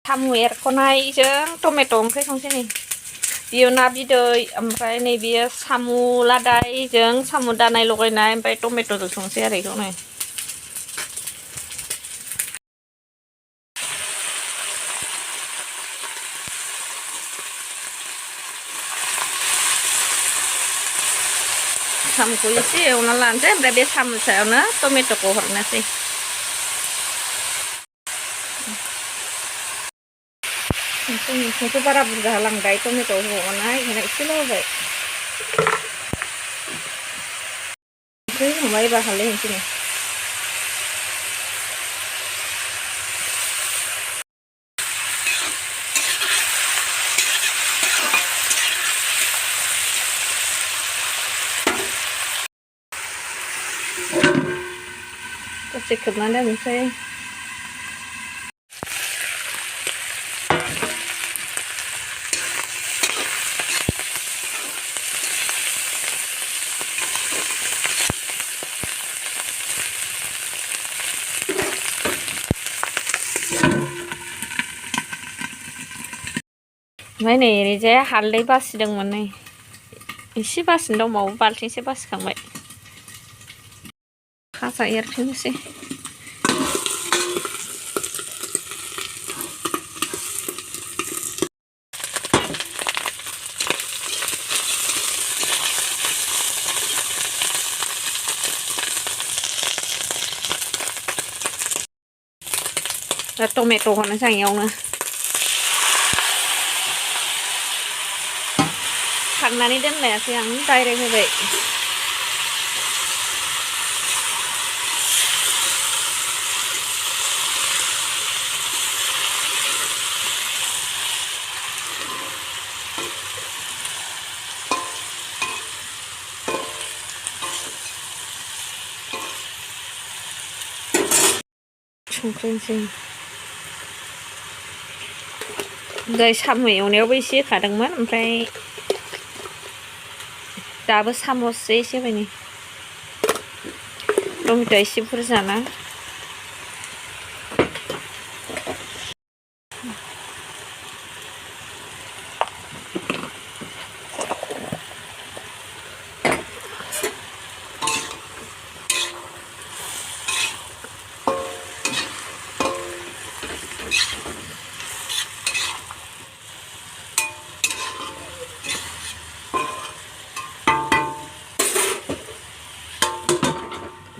ทำเวทคนให้टमेट' ओंख्रि बेयो ना बिदै ओमफ्राय नैबेयो साम' लादायजों साम' दानाय लगायनाय ओमफ्राय टमेट'जों संसै आरो बेखौनो साम'खौ एसे एवना लानोसै ओमफ्राय बे साम' सायावनो टमेट'खौ हरनोसै संख्रिखौ बारा बुरजा होलांबाय टमेट' होबावनाय ओंखायनो एसेल' होबाय संख्रि होखांबाय एबार हालदै होनोसै दसे खोबनानै दोननोसै ओमफ्राय नै ओरैजाय हालदै बासिदोंमोन नै एसे बासिनो दंबावो बाल्थिंसे बासिखांबाय खाजा एरफिननोसै दा टमेट' हरनोसै आं एवनो खांनानै दोनलायासै आं डाइरेक्ट होबाय संख्रिनोसै दहाय साम' एवनायावबो एसे होखादोंमोन ओमफ्राय दाबो सामससे एसे होबाय नै टमेट'आ एसे बुरजाना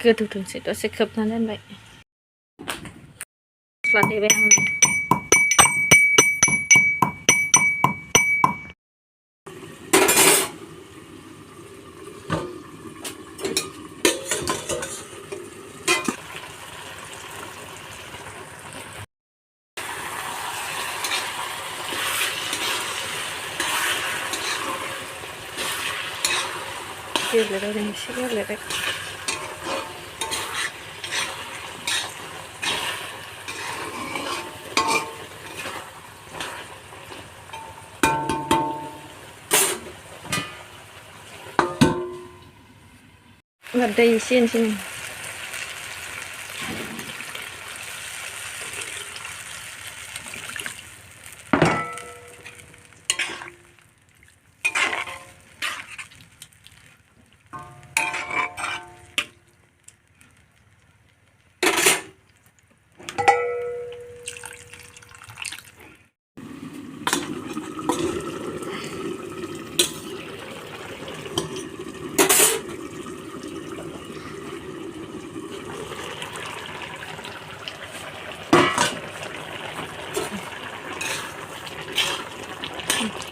गोदौथोंसै दसे खोबना दोनबाय मस्ला देबाय आं गेब्लेबाय एसे गेब्लेबाय दै एसे होनोसै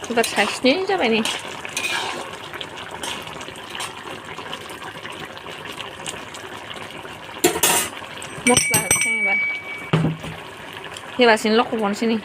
एबार साखिनाय जाबाय नै मस्ला होनोसै एबार होबासिनो लखबनोसै नै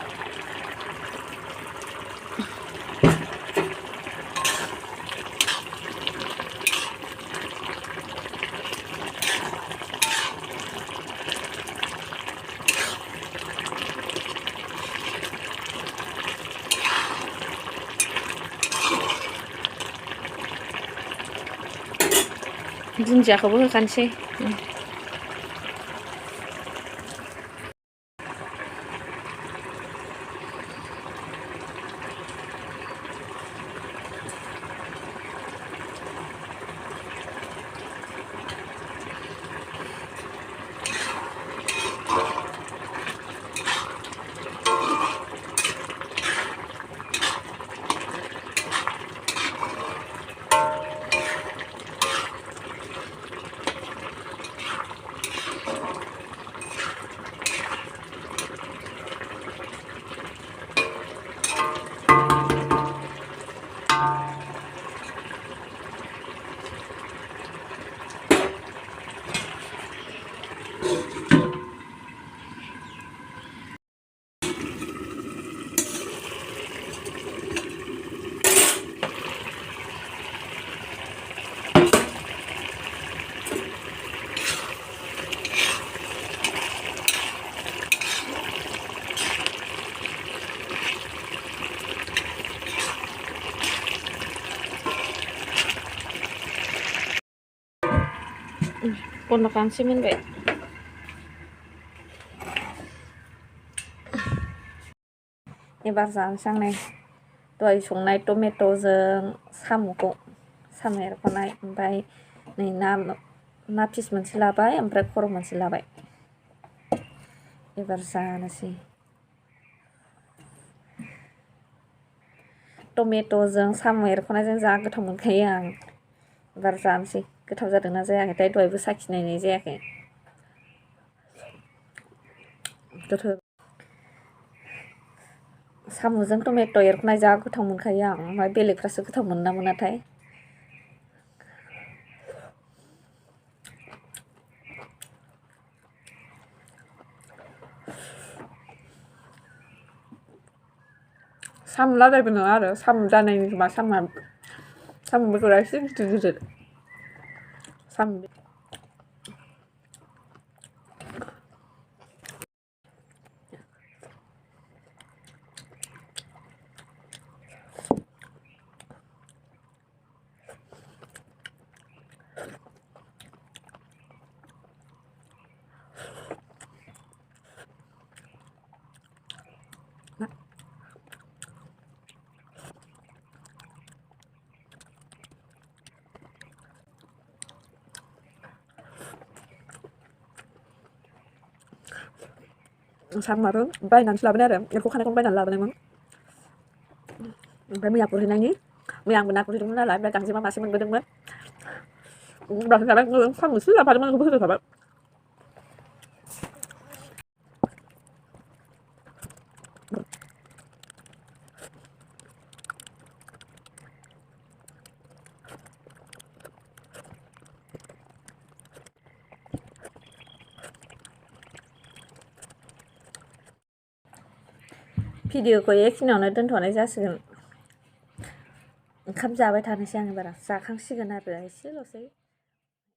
दुन्दियाखौबो होखानोसै बनद'खानोसै मोनबाय एबार जानोसै आं नै दहाय संनाय टमेट'जों साम'खौ साम' एरख'नाय ओमफ्राय नै ना पिस मोनसे लाबाय ओमफ्राय खर' मोनसे लाबाय एबार जानोसै टमेट'जों साम' एरख'नायजों जा गोथाव मोनखायो आं एबार जानोसै गोथाव जादोंना जायाखैथाय दहायबो साखिनायनाय जायाखै गोथाव साम'जों टमेट' एरख'नाय जा गोथाव मोनखायो आं ओमफ्राय बेलेगफ्रासो गोथाव मोनोना मोनाथाय साम' लादायबो नङा आरो साम' दानायनि खोमा साम' बेगरा एसे गिदिर गिदिर साम' साम'आबो बायनानैसो लाबोनाय आरो एरख'खानायखौनो बायनानै लाबोनायमोन ओमफ्राय मैया आंबो ना गुरहैदोंमोन नालाय ओमफ्राय गांजेमा मासे मोनबोदोंमोन होनबासो जाबाय साम' एसे लाफादोंमोन बेखौबो होदेरखाबाय भिडिअखौ एखिनियावनो दोनथ'नाय जासिगोन ओंखाम जाबाय थानोसै आं एबार जाखांसिगोन आरो एसेल'सै